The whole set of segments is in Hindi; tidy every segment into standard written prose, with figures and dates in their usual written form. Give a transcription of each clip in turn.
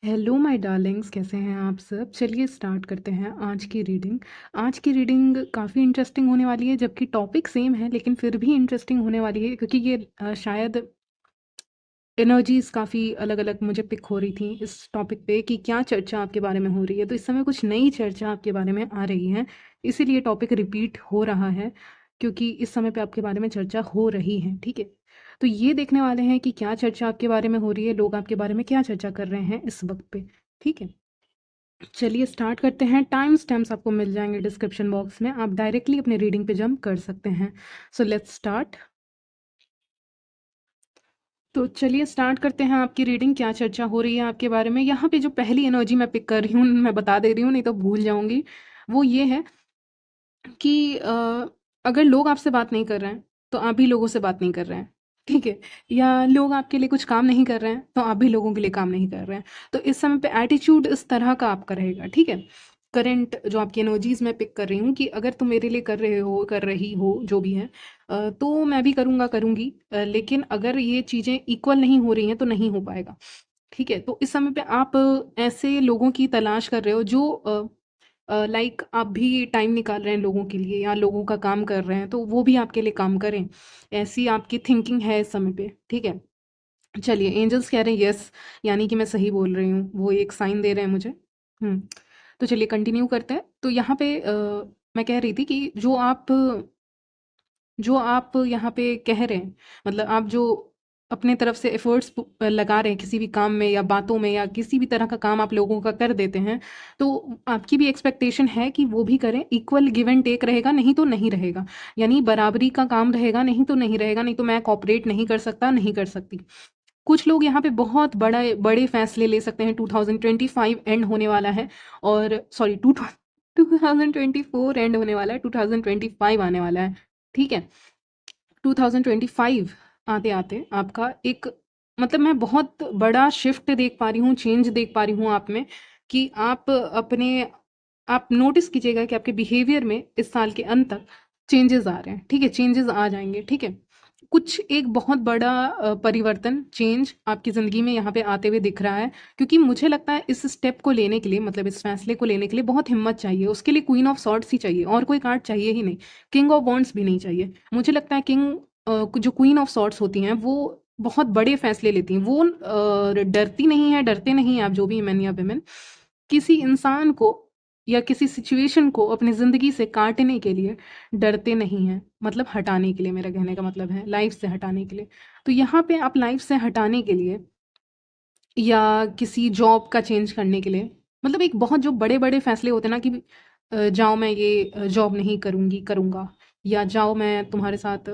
हेलो माय डार्लिंग्स, कैसे हैं आप सब। चलिए स्टार्ट करते हैं आज की रीडिंग। आज की रीडिंग काफ़ी इंटरेस्टिंग होने वाली है, जबकि टॉपिक सेम है लेकिन फिर भी इंटरेस्टिंग होने वाली है क्योंकि ये शायद एनर्जीज़ काफ़ी अलग अलग मुझे पिक हो रही थी इस टॉपिक पे कि क्या चर्चा आपके बारे में हो रही है। तो इस समय कुछ नई चर्चा आपके बारे में आ रही है, इसीलिए टॉपिक रिपीट हो रहा है क्योंकि इस समय पे आपके बारे में चर्चा हो रही है। ठीक है, तो ये देखने वाले हैं कि क्या चर्चा आपके बारे में हो रही है, लोग आपके बारे में क्या चर्चा कर रहे हैं इस वक्त पे। ठीक है, चलिए स्टार्ट करते हैं। टाइम स्टैम्प्स आपको मिल जाएंगे डिस्क्रिप्शन बॉक्स में, आप डायरेक्टली अपने रीडिंग पे जंप कर सकते हैं। So let's start. तो चलिए स्टार्ट करते हैं आपकी रीडिंग। क्या चर्चा हो रही है आपके बारे में। यहाँ पे जो पहली एनर्जी मैं पिक कर रही हूँ, मैं बता दे रही हूँ नहीं तो भूल जाऊंगी। वो ये है कि अगर लोग आपसे बात नहीं कर रहे हैं तो आप भी लोगों से बात नहीं कर रहे हैं। ठीक है, या लोग आपके लिए कुछ काम नहीं कर रहे हैं तो आप भी लोगों के लिए काम नहीं कर रहे हैं। तो इस समय पे एटीट्यूड इस तरह का आपका रहेगा। ठीक है, करंट जो आपकी एनर्जीज मैं पिक कर रही हूँ कि अगर तुम मेरे लिए कर रहे हो, कर रही हो, जो भी है तो मैं भी करूँगा, करूँगी। लेकिन अगर ये चीज़ें इक्वल नहीं हो रही हैं तो नहीं हो पाएगा। ठीक है, तो इस समय पे आप ऐसे लोगों की तलाश कर रहे हो जो लाइक आप भी टाइम निकाल रहे हैं लोगों के लिए या लोगों का काम कर रहे हैं तो वो भी आपके लिए काम करें, ऐसी आपकी थिंकिंग है इस समय पे। ठीक है, चलिए एंजल्स कह रहे हैं यस, यानी कि मैं सही बोल रही हूँ, वो एक साइन दे रहे हैं मुझे। हम्म, तो चलिए कंटिन्यू करते हैं। तो यहाँ पे मैं कह रही थी कि जो आप यहाँ पे कह रहे हैं, मतलब आप जो अपने तरफ से एफर्ट्स लगा रहे हैं किसी भी काम में या बातों में या किसी भी तरह का काम आप लोगों का कर देते हैं, तो आपकी भी एक्सपेक्टेशन है कि वो भी करें। इक्वल गिव एंड टेक रहेगा, नहीं तो नहीं रहेगा। यानी बराबरी का काम रहेगा, नहीं तो नहीं रहेगा। नहीं तो मैं कॉपरेट नहीं कर सकता, नहीं कर सकती। कुछ लोग यहाँ पे बहुत बड़े बड़े फैसले ले सकते हैं। 2025 एंड होने वाला है, और सॉरी 2024 एंड होने वाला है, 2025 आने वाला है। ठीक है, 2025 आते आते आपका एक, मतलब मैं बहुत बड़ा शिफ्ट देख पा रही हूँ, चेंज देख पा रही हूँ आप में, कि आप नोटिस कीजिएगा कि आपके बिहेवियर में इस साल के अंत तक चेंजेस आ रहे हैं। ठीक है, चेंजेस आ जाएंगे। ठीक है, कुछ एक बहुत बड़ा परिवर्तन, चेंज आपकी ज़िंदगी में यहाँ पे आते हुए दिख रहा है। क्योंकि मुझे लगता है इस स्टेप को लेने के लिए, मतलब इस फैसले को लेने के लिए बहुत हिम्मत चाहिए। उसके लिए क्वीन ऑफ सॉर्ड्स ही चाहिए, और कोई कार्ड चाहिए ही नहीं। किंग ऑफ वॉन्ड्स भी नहीं चाहिए। मुझे लगता है जो क्वीन ऑफ सॉर्ड्स होती हैं वो बहुत बड़े फैसले लेती हैं। वो डरती नहीं है, डरते नहीं हैं आप, जो भी मैन या विमेन, किसी इंसान को या किसी सिचुएशन को अपनी ज़िंदगी से काटने के लिए डरते नहीं हैं। मतलब हटाने के लिए, मेरा कहने का मतलब है लाइफ से हटाने के लिए। तो यहाँ पे आप लाइफ से हटाने के लिए या किसी जॉब का चेंज करने के लिए, मतलब एक बहुत जो बड़े बड़े फैसले होते हैं ना कि जाओ मैं ये जॉब नहीं करूँगी, करूँगा, या जाओ मैं तुम्हारे साथ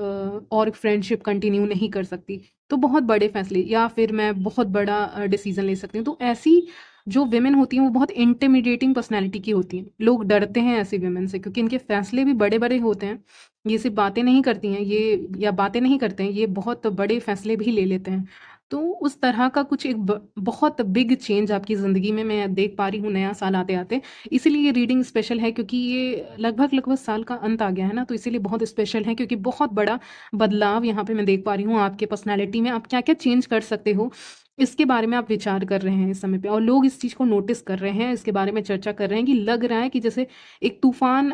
और फ्रेंडशिप कंटिन्यू नहीं कर सकती। तो बहुत बड़े फैसले, या फिर मैं बहुत बड़ा डिसीजन ले सकती हूँ। तो ऐसी जो वेमेन होती हैं वो बहुत इंटिमिडेटिंग पर्सनैलिटी की होती हैं। लोग डरते हैं ऐसी वेमेन से क्योंकि इनके फैसले भी बड़े बड़े होते हैं। ये सिर्फ बातें नहीं करती हैं ये, या बातें नहीं करते हैं ये, बहुत बड़े फैसले भी ले लेते हैं। तो उस तरह का कुछ एक बहुत बिग चेंज आपकी ज़िंदगी में मैं देख पा रही हूँ नया साल आते आते। इसीलिए ये रीडिंग स्पेशल है, क्योंकि ये लगभग लगभग साल का अंत आ गया है ना, तो इसीलिए बहुत स्पेशल है। क्योंकि बहुत बड़ा बदलाव यहाँ पे मैं देख पा रही हूँ आपके पर्सनालिटी में। आप क्या क्या चेंज कर सकते हो इसके बारे में आप विचार कर रहे हैं इस समय पे, और लोग इस चीज़ को नोटिस कर रहे हैं, इसके बारे में चर्चा कर रहे हैं। कि लग रहा है कि जैसे एक तूफान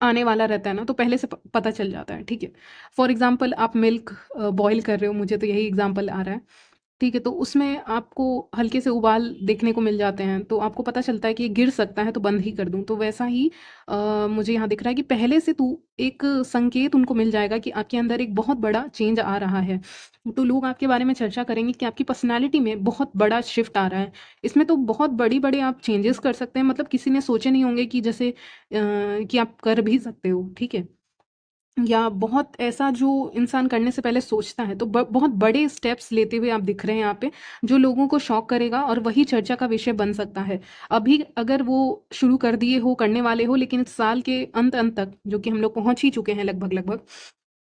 आने वाला रहता है ना, तो पहले से पता चल जाता है। ठीक है, फॉर एग्जाम्पल आप मिल्क बॉईल कर रहे हो, मुझे तो यही एग्जाम्पल आ रहा है। ठीक है, तो उसमें आपको हल्के से उबाल देखने को मिल जाते हैं, तो आपको पता चलता है कि ये गिर सकता है तो बंद ही कर दूं। तो वैसा ही मुझे यहाँ दिख रहा है कि पहले से तू एक संकेत उनको मिल जाएगा कि आपके अंदर एक बहुत बड़ा चेंज आ रहा है। तो लोग आपके बारे में चर्चा करेंगे कि आपकी पर्सनालिटी में बहुत बड़ा शिफ्ट आ रहा है। इसमें तो बहुत बड़ी बड़े आप चेंजेस कर सकते हैं, मतलब किसी ने सोचे नहीं होंगे कि जैसे कि आप कर भी सकते हो। ठीक है, या बहुत ऐसा जो इंसान करने से पहले सोचता है, तो बहुत बड़े स्टेप्स लेते हुए आप दिख रहे हैं यहाँ पे, जो लोगों को शॉक करेगा और वही चर्चा का विषय बन सकता है। अभी अगर वो शुरू कर दिए हो, करने वाले हो, लेकिन इस साल के अंत अंत तक, जो कि हम लोग पहुंच ही चुके हैं लगभग लगभग,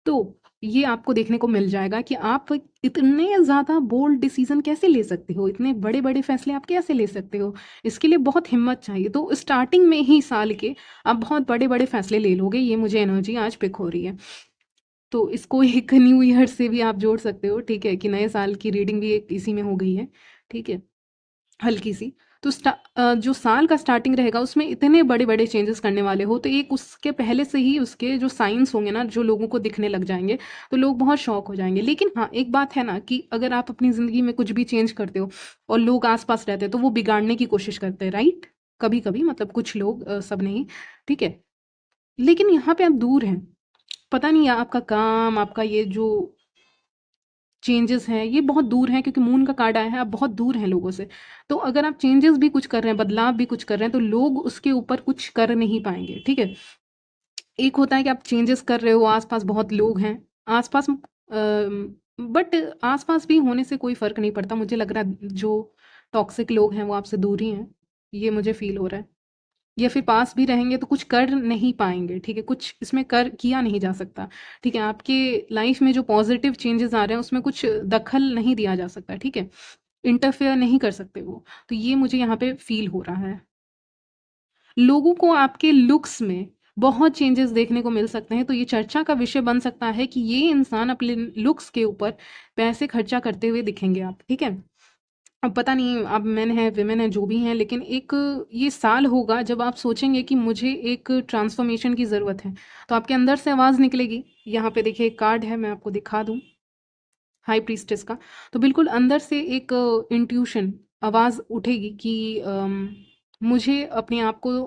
तो ये आपको देखने को मिल जाएगा कि आप इतने ज़्यादा बोल्ड डिसीजन कैसे ले सकते हो, इतने बड़े बड़े फैसले आप कैसे ले सकते हो। इसके लिए बहुत हिम्मत चाहिए। तो स्टार्टिंग में ही साल के आप बहुत बड़े बड़े फैसले ले लोगे, ये मुझे एनर्जी आज पिक हो रही है। तो इसको एक न्यू ईयर से भी आप जोड़ सकते हो। ठीक है, कि नए साल की रीडिंग भी एक इसी में हो गई है। ठीक है, हल्की सी। तो जो साल का स्टार्टिंग रहेगा उसमें इतने बड़े बड़े चेंजेस करने वाले हो, तो एक उसके पहले से ही उसके जो साइंस होंगे ना, जो लोगों को दिखने लग जाएंगे, तो लोग बहुत शौक हो जाएंगे। लेकिन हाँ, एक बात है ना कि अगर आप अपनी ज़िंदगी में कुछ भी चेंज करते हो और लोग आसपास रहते हैं तो वो बिगाड़ने की कोशिश करते हैं, राइट? कभी कभी, मतलब कुछ लोग, सब नहीं, ठीक है। लेकिन यहाँ पे आप दूर हैं, पता नहीं आपका काम, आपका ये जो चेंजेस हैं ये बहुत दूर हैं, क्योंकि मून का कार्ड आया है, आप बहुत दूर हैं लोगों से। तो अगर आप चेंजेस भी कुछ कर रहे हैं, बदलाव भी कुछ कर रहे हैं, तो लोग उसके ऊपर कुछ कर नहीं पाएंगे, ठीक है। एक होता है कि आप चेंजेस कर रहे हो, आसपास बहुत लोग हैं, आसपास, बट आसपास भी होने से कोई फर्क नहीं पड़ता, मुझे लग रहा है जो टॉक्सिक लोग हैं वो आपसे दूर ही हैं, ये मुझे फील हो रहा है। या फिर पास भी रहेंगे तो कुछ कर नहीं पाएंगे, ठीक है, कुछ इसमें कर किया नहीं जा सकता, ठीक है। आपके लाइफ में जो पॉजिटिव चेंजेस आ रहे हैं उसमें कुछ दखल नहीं दिया जा सकता, ठीक है, इंटरफेयर नहीं कर सकते वो। तो ये मुझे यहाँ पे फील हो रहा है। लोगों को आपके लुक्स में बहुत चेंजेस देखने को मिल सकते हैं, तो ये चर्चा का विषय बन सकता है कि ये इंसान अपने लुक्स के ऊपर पैसे खर्चा करते हुए दिखेंगे आप, ठीक है। अब पता नहीं आप मेन है विमेन है जो भी हैं, लेकिन एक ये साल होगा जब आप सोचेंगे कि मुझे एक ट्रांसफॉर्मेशन की ज़रूरत है, तो आपके अंदर से आवाज़ निकलेगी। यहाँ पे देखिए एक कार्ड है, मैं आपको दिखा दूँ, हाई प्रीस्टेस का। तो बिल्कुल अंदर से एक इंट्यूशन आवाज़ उठेगी कि मुझे अपने आप को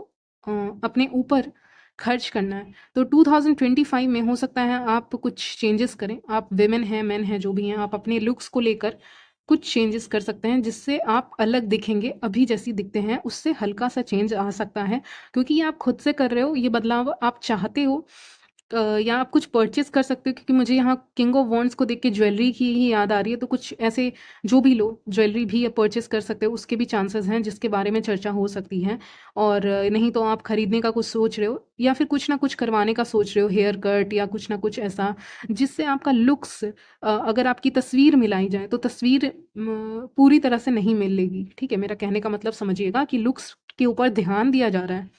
अपने ऊपर खर्च करना है। तो 2025 में हो सकता है आप कुछ चेंजेस करें, आप विमेन हैं मेन हैं जो भी हैं, आप अपने लुक्स को लेकर कुछ चेंजेस कर सकते हैं जिससे आप अलग दिखेंगे, अभी जैसी दिखते हैं उससे हल्का सा चेंज आ सकता है, क्योंकि ये आप खुद से कर रहे हो, ये बदलाव आप चाहते हो। या आप कुछ परचेज कर सकते हो, क्योंकि मुझे यहाँ किंग ऑफ वॉन्ड्स को देख के ज्वेलरी की ही याद आ रही है, तो कुछ ऐसे जो भी लो ज्वेलरी भी परचेज कर सकते हो, उसके भी चांसेस हैं जिसके बारे में चर्चा हो सकती है। और नहीं तो आप खरीदने का कुछ सोच रहे हो या फिर कुछ ना कुछ करवाने का सोच रहे हो, हेयर कट या कुछ ना कुछ ऐसा जिससे आपका लुक्स, अगर आपकी तस्वीर मिलाई जाए तो तस्वीर पूरी तरह से नहीं मिलेगी, ठीक है। मेरा कहने का मतलब समझिएगा कि लुक्स के ऊपर ध्यान दिया जा रहा है,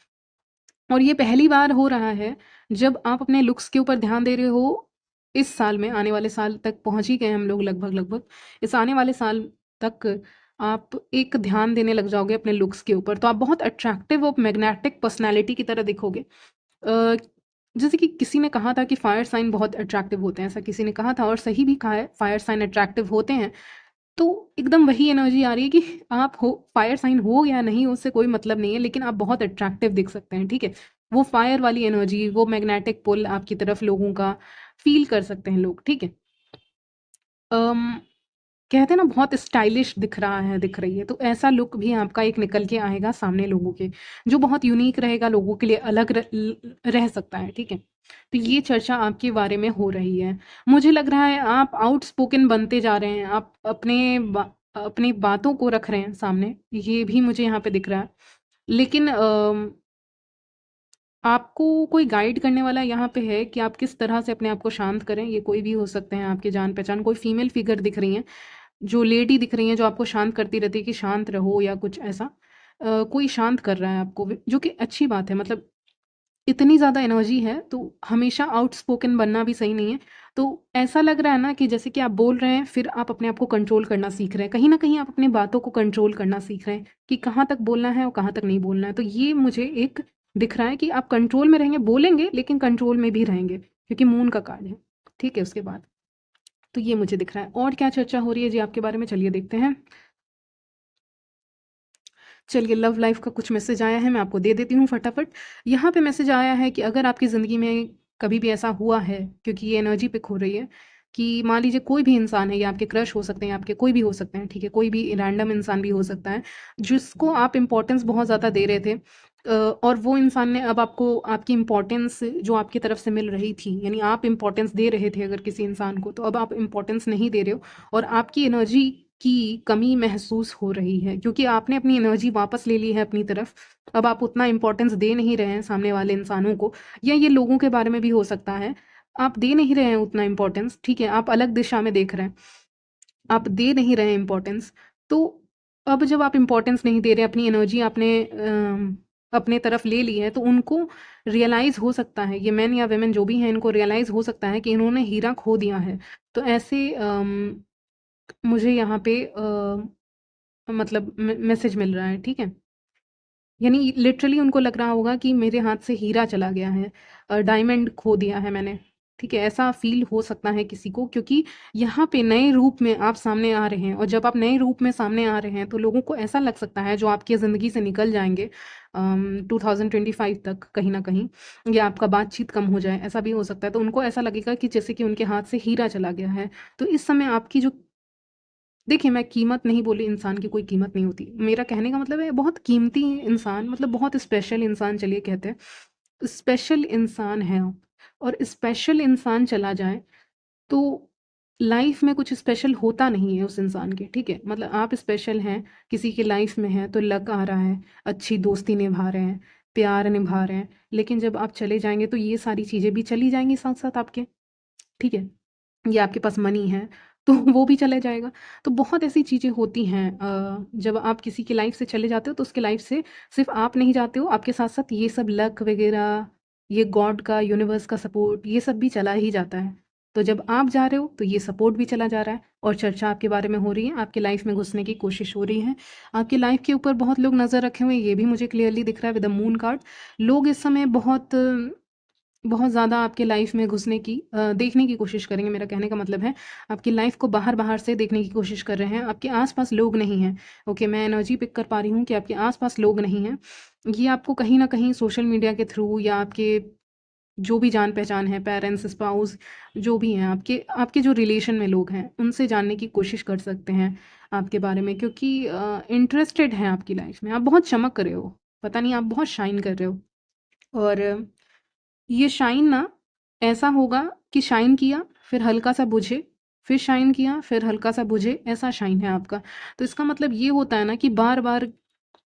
और ये पहली बार हो रहा है जब आप अपने लुक्स के ऊपर ध्यान दे रहे हो। इस साल में, आने वाले साल तक पहुंच ही गए हम लोग लगभग लगभग, इस आने वाले साल तक आप एक ध्यान देने लग जाओगे अपने लुक्स के ऊपर, तो आप बहुत अट्रैक्टिव और मैग्नेटिक पर्सनैलिटी की तरह दिखोगे। अ, जैसे कि किसी ने कहा था कि फायर साइन बहुत अट्रैक्टिव होते हैं, ऐसा किसी ने कहा था और सही भी कहा है, फायर साइन अट्रैक्टिव होते हैं। तो एकदम वही एनर्जी आ रही है कि आप हो, फायर साइन हो या नहीं हो उससे कोई मतलब नहीं है, लेकिन आप बहुत अट्रैक्टिव दिख सकते हैं, ठीक है। वो फायर वाली एनर्जी, वो मैग्नेटिक पुल आपकी तरफ लोगों का फील कर सकते हैं लोग, ठीक है। अम, कहते हैं ना बहुत स्टाइलिश दिख रहा है, दिख रही है, तो ऐसा लुक भी आपका एक निकल के आएगा सामने लोगों के, जो बहुत यूनिक रहेगा, लोगों के लिए अलग रह सकता है, ठीक है। तो ये चर्चा आपके बारे में हो रही है। मुझे लग रहा है आप आउटस्पोकन बनते जा रहे हैं, आप अपनी बातों को रख रहे हैं सामने, ये भी मुझे यहाँ पे दिख रहा है। लेकिन आपको कोई गाइड करने वाला यहाँ पे है कि आप किस तरह से अपने आप को शांत करें। ये कोई भी हो सकते हैं, आपके जान पहचान कोई फीमेल फिगर दिख रही हैं, जो लेडी दिख रही हैं, जो आपको शांत करती रहती है कि शांत रहो या कुछ ऐसा। कोई शांत कर रहा है आपको, जो कि अच्छी बात है, मतलब इतनी ज़्यादा एनर्जी है तो हमेशा आउटस्पोकन बनना भी सही नहीं है। तो ऐसा लग रहा है ना कि जैसे कि आप बोल रहे हैं, फिर आप अपने आप को कंट्रोल करना सीख रहे हैं, कहीं ना कहीं आप अपनी बातों को कंट्रोल करना सीख रहे हैं कि कहाँ तक बोलना है और कहाँ तक नहीं बोलना है। तो ये मुझे एक दिख रहा है कि आप कंट्रोल में रहेंगे, बोलेंगे लेकिन कंट्रोल में भी रहेंगे, क्योंकि मून का कार्ड है, ठीक है, उसके बाद। तो ये मुझे दिख रहा है। और क्या चर्चा हो रही है जी आपके बारे में, चलिए देखते हैं। चलिए, लव लाइफ का कुछ मैसेज आया है, मैं आपको दे देती हूँ फटाफट। यहाँ पे मैसेज आया है कि अगर आपकी ज़िंदगी में कभी भी ऐसा हुआ है, क्योंकि ये एनर्जी पिक हो रही है, कि मान लीजिए कोई भी इंसान है, या आपके क्रश हो सकते हैं, आपके कोई भी हो सकते हैं, ठीक है, कोई भी रैंडम इंसान भी हो सकता है जिसको आप इम्पोर्टेंस बहुत ज़्यादा दे रहे थे, और वो इंसान ने अब आपको आपकी इम्पोर्टेंस जो आपकी तरफ से मिल रही थी, यानी आप इम्पोर्टेंस दे रहे थे अगर किसी इंसान को, तो अब आप इम्पोर्टेंस नहीं दे रहे हो, और आपकी एनर्जी की कमी महसूस हो रही है, क्योंकि आपने अपनी एनर्जी वापस ले ली है अपनी तरफ। अब आप उतना इम्पोर्टेंस दे नहीं रहे हैं सामने वाले इंसानों को, या ये लोगों के बारे में भी हो सकता है, आप दे नहीं रहे हैं उतना इम्पोर्टेंस, ठीक है, आप अलग दिशा में देख रहे हैं, आप दे नहीं रहे हैं इम्पोर्टेंस। तो अब जब आप इम्पोर्टेंस नहीं दे रहे, अपनी एनर्जी आपने अपने तरफ ले ली है, तो उनको रियलाइज़ हो सकता है, ये मैन या वेमेन जो भी हैं, इनको रियलाइज़ हो सकता है कि इन्होंने हीरा खो दिया है। तो ऐसे मुझे यहाँ पे मतलब मैसेज मिल रहा है, ठीक है? यानी लिटरली उनको लग रहा होगा कि मेरे हाथ से हीरा चला गया है, डायमंड खो दिया है मैंने, ठीक है? ऐसा फ़ील हो सकता है किसी को, क्योंकि यहाँ पे नए रूप में आप सामने आ रहे हैं, और जब आप नए रूप में सामने आ रहे हैं तो लोगों को ऐसा लग सकता है, जो आपकी ज़िंदगी से निकल जाएँगे 2025 तक कहीं न कहीं, या आपका बातचीत कम हो जाए, ऐसा भी हो सकता है। तो उनको ऐसा लगेगा कि जैसे कि उनके हाथ से हीरा चला गया है। तो इस समय आपकी जो, देखिए, मैं कीमत नहीं बोली, इंसान की कोई कीमत नहीं होती। मेरा कहने का मतलब है बहुत कीमती इंसान, मतलब बहुत स्पेशल इंसान चलिए कहते हैं। स्पेशल इंसान हैं आप, और स्पेशल इंसान चला जाए तो लाइफ में कुछ स्पेशल होता नहीं है उस इंसान के, ठीक है? मतलब आप स्पेशल हैं, किसी की लाइफ में हैं तो लक आ रहा है, अच्छी दोस्ती निभा रहे हैं, प्यार निभा रहे हैं, लेकिन जब आप चले जाएँगे तो ये सारी चीज़ें भी चली जाएँगी साथ-साथ आपके, ठीक है? या आपके पास मनी है तो वो भी चला जाएगा। तो बहुत ऐसी चीज़ें होती हैं, जब आप किसी की लाइफ से चले जाते हो तो उसकी लाइफ से सिर्फ आप नहीं जाते हो, आपके साथ साथ ये सब लक वगैरह, ये गॉड का, यूनिवर्स का सपोर्ट, ये सब भी चला ही जाता है। तो जब आप जा रहे हो तो ये सपोर्ट भी चला जा रहा है, और चर्चा आपके बारे में हो रही है, आपकी लाइफ में घुसने की कोशिश हो रही है, आपकी लाइफ के ऊपर बहुत लोग नज़र रखे हुए हैं, ये भी मुझे क्लियरली दिख रहा है विद द मून कार्ड। लोग इस समय बहुत बहुत ज़्यादा आपके लाइफ में घुसने की, देखने की कोशिश करेंगे। मेरा कहने का मतलब है, आपकी लाइफ को बाहर-बाहर से देखने की कोशिश कर रहे हैं। आपके आस-पास लोग नहीं हैं। ओके, मैं एनर्जी पिक कर पा रही हूँ कि आपके आस-पास लोग नहीं हैं। ये आपको कहीं न कहीं सोशल मीडिया के थ्रू, या आपके जो भी जान-पहचान है, पेरेंट्स, स्पाउस, जो भी हैं आपके आपके जो रिलेशन में लोग हैं, उनसे जानने की कोशिश कर सकते हैं आपके बारे में, क्योंकि इंटरेस्टेड हैं आपकी लाइफ में। आप बहुत चमक रहे हो, पता नहीं, आप बहुत शाइन कर रहे हो, और ये शाइन ना ऐसा होगा कि शाइन किया, फिर हल्का-सा बुझे, फिर शाइन किया, फिर हल्का-सा बुझे, ऐसा शाइन है आपका। तो इसका मतलब ये होता है ना कि बार-बार,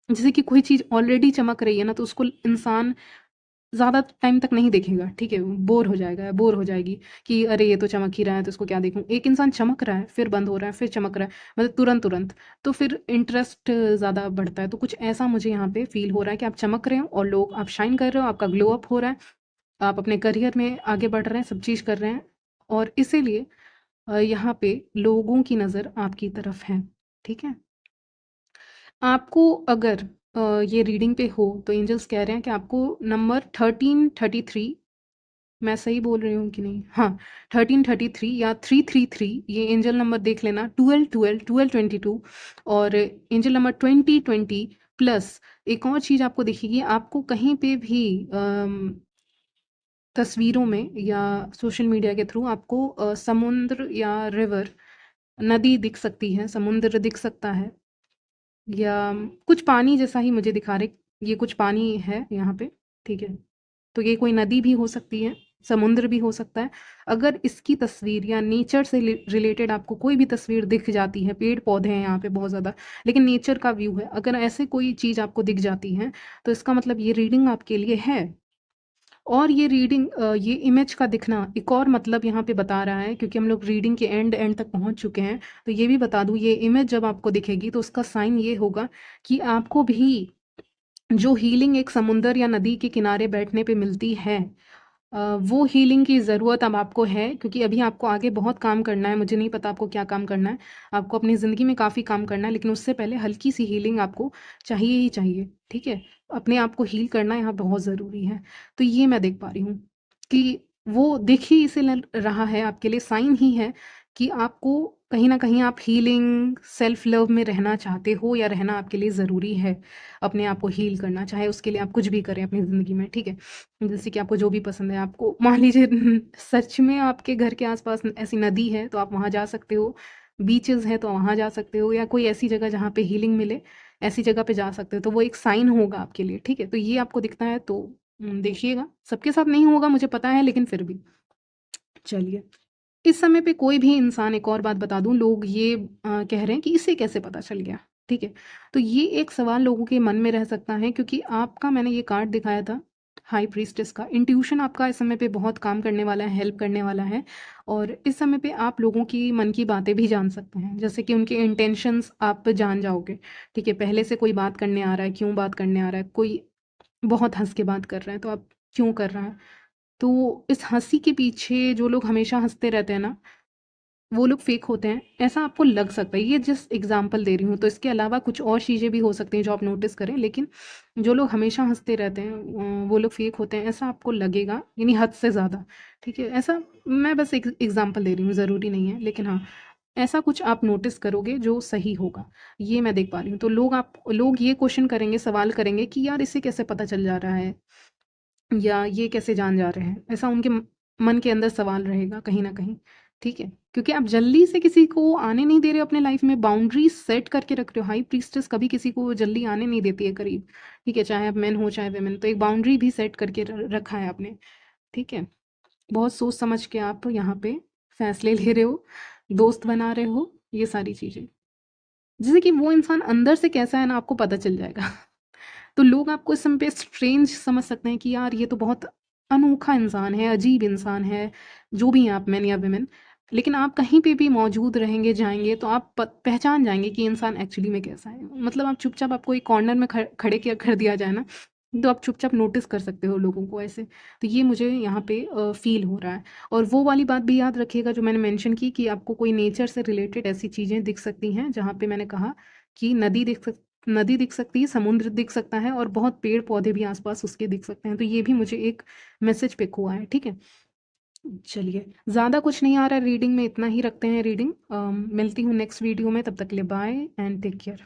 जैसे कि कोई चीज़ ऑलरेडी चमक रही है ना, तो उसको इंसान ज़्यादा टाइम तक नहीं देखेगा, ठीक है? बोर हो जाएगा, बोर हो जाएगी कि अरे ये तो चमक ही रहा है, तो इसको क्या देखूँ? एक इंसान चमक रहा है, फिर बंद हो रहा है, फिर चमक रहा है, मतलब तुरंत-तुरंत, तो फिर इंटरेस्ट ज़्यादा बढ़ता है। तो कुछ ऐसा मुझे यहाँ पे फ़ील हो रहा है कि आप चमक रहे हो, और लोग, आप शाइन कर रहे हो, आपका ग्लो अप हो रहा है, आप अपने करियर में आगे बढ़ रहे हैं, सब चीज़ कर रहे हैं, और इसीलिए यहाँ पे लोगों की नज़र आपकी तरफ है, ठीक है? आपको अगर ये रीडिंग पे हो तो एंजल्स कह रहे हैं कि आपको नंबर 1333, मैं सही बोल रही हूँ कि नहीं? हाँ, 1333 या 333, ये एंजल नंबर देख लेना, 1212, 1222, और एंजल नंबर 2020 प्लस एक और चीज़ आपको दिखेगी, आपको कहीं पे भी तस्वीरों में या सोशल मीडिया के थ्रू आपको समुद्र या रिवर, नदी दिख सकती है, समुद्र दिख सकता है, या कुछ पानी जैसा ही मुझे दिखा रहे, ये कुछ पानी है यहाँ पे, ठीक है? तो ये कोई नदी भी हो सकती है, समुद्र भी हो सकता है। अगर इसकी तस्वीर या नेचर से रिलेटेड आपको कोई भी तस्वीर दिख जाती है, पेड़-पौधे हैं यहाँ पे बहुत ज़्यादा, लेकिन नेचर का व्यू है, अगर ऐसे कोई चीज़ आपको दिख जाती है, तो इसका मतलब ये रीडिंग आपके लिए है। और ये रीडिंग, ये इमेज का दिखना एक और मतलब यहाँ पे बता रहा है, क्योंकि हम लोग रीडिंग के एंड एंड तक पहुँच चुके हैं, तो ये भी बता दूँ, ये इमेज जब आपको दिखेगी तो उसका साइन ये होगा कि आपको भी जो हीलिंग एक समुंदर या नदी के किनारे बैठने पे मिलती है, वो हीलिंग की ज़रूरत अब आपको है, क्योंकि अभी आपको आगे बहुत काम करना है। मुझे नहीं पता आपको क्या काम करना है, आपको अपनी ज़िंदगी में काफ़ी काम करना है, लेकिन उससे पहले हल्की सी हीलिंग आपको चाहिए ही चाहिए, ठीक है? अपने आप को हील करना यहाँ बहुत ज़रूरी है। तो ये मैं देख पा रही हूँ कि वो दिख ही इसे रहा है आपके लिए, साइन ही है कि आपको कहीं न कहीं, आप हीलिंग, सेल्फ लव में रहना चाहते हो, या रहना आपके लिए ज़रूरी है, अपने आप को हील करना, चाहे उसके लिए आप कुछ भी करें अपनी ज़िंदगी में, ठीक है? जैसे कि आपको जो भी पसंद है, आपको मान लीजिए सच में आपके घर के आस-पास ऐसी नदी है, तो आप वहाँ जा सकते हो, बीचेज़ हैं तो वहाँ जा सकते हो, या कोई ऐसी जगह जहाँ पे हीलिंग मिले, ऐसी जगह पे जा सकते हो, तो वो एक साइन होगा आपके लिए, ठीक है? तो ये आपको दिखता है, तो देखिएगा, सबके साथ नहीं होगा मुझे पता है, लेकिन फिर भी। चलिए, इस समय पे कोई भी इंसान, एक और बात बता दूँ, लोग ये कह रहे हैं कि इसे कैसे पता चल गया, ठीक है? तो ये एक सवाल लोगों के मन में रह सकता है, क्योंकि आपका, मैंने ये कार्ड दिखाया था, हाई प्रीस्टेस का, इंट्यूशन आपका इस समय पे बहुत काम करने वाला है, हेल्प करने वाला है, और इस समय पे आप लोगों की मन की बातें भी जान सकते हैं, जैसे कि उनके इंटेंशंस आप जान जाओगे, ठीक है? पहले से कोई बात करने आ रहा है, क्यों बात करने आ रहा है, कोई बहुत हँस के बात कर रहा है, तो आप क्यों कर रहा है? तो इस हँसी के पीछे, जो लोग हमेशा हँसते रहते हैं ना, वो लोग फेक होते हैं, ऐसा आपको लग सकता है। ये जिस एग्जांपल दे रही हूँ, तो इसके अलावा कुछ और चीज़ें भी हो सकती हैं जो आप नोटिस करें, लेकिन जो लोग हमेशा हंसते रहते हैं वो लोग फेक होते हैं, ऐसा आपको लगेगा, यानी हद से ज़्यादा। ठीक है, ऐसा मैं बस एक एग्जांपल दे रही हूँ, ज़रूरी नहीं है, लेकिन हाँ, ऐसा कुछ आप नोटिस करोगे जो सही होगा, ये मैं देख पा रही हूँ। तो लोग ये क्वेश्चन करेंगे, सवाल करेंगे कि यार इसे कैसे पता चल जा रहा है, या ये कैसे जान जा रहे हैं, ऐसा उनके मन के अंदर सवाल रहेगा कहीं ना कहीं। ठीक है, क्योंकि आप जल्दी से किसी को आने नहीं दे रहे हो अपने लाइफ में, बाउंड्री सेट करके रख रहे हो। हाई प्रीस्टेस कभी किसी को जल्दी आने नहीं देती है करीब। ठीक है, चाहे आप मैन हो चाहे वेमेन, तो एक बाउंड्री भी सेट करके रखा है आपने। ठीक है, बहुत सोच समझ के आप यहाँ पे फैसले ले रहे हो, दोस्त बना रहे हो, ये सारी चीज़ें, जैसे कि वो इंसान अंदर से कैसा है ना, आपको पता चल जाएगा। तो लोग आपको इस समय पे स्ट्रेंज समझ सकते हैं कि यार ये तो बहुत अनोखा इंसान है, अजीब इंसान है, जो भी हैं आप, मैन या वुमेन। लेकिन आप कहीं पे भी मौजूद रहेंगे, जाएंगे, तो आप पहचान जाएंगे कि इंसान एक्चुअली में कैसा है। मतलब आप चुपचाप, आपको एक कॉर्नर में खड़े किया कर दिया जाए ना, तो आप चुपचाप नोटिस कर सकते हो लोगों को ऐसे। तो ये मुझे यहाँ पे फील हो रहा है। और वो वाली बात भी याद रखिएगा जो मैंने मेंशन की, कि आपको कोई नेचर से रिलेटेड ऐसी चीज़ें दिख सकती हैं जहाँ पे मैंने कहा कि नदी दिख सकती है, समुद्र दिख सकता है, और बहुत पेड़ पौधे भी आसपास उसके दिख सकते हैं। तो ये भी मुझे एक मैसेज पिक हुआ है। ठीक है, चलिए, ज़्यादा कुछ नहीं आ रहा है रीडिंग में, इतना ही रखते हैं रीडिंग। मिलती हूँ नेक्स्ट वीडियो में, तब तक के लिए बाय एंड टेक केयर।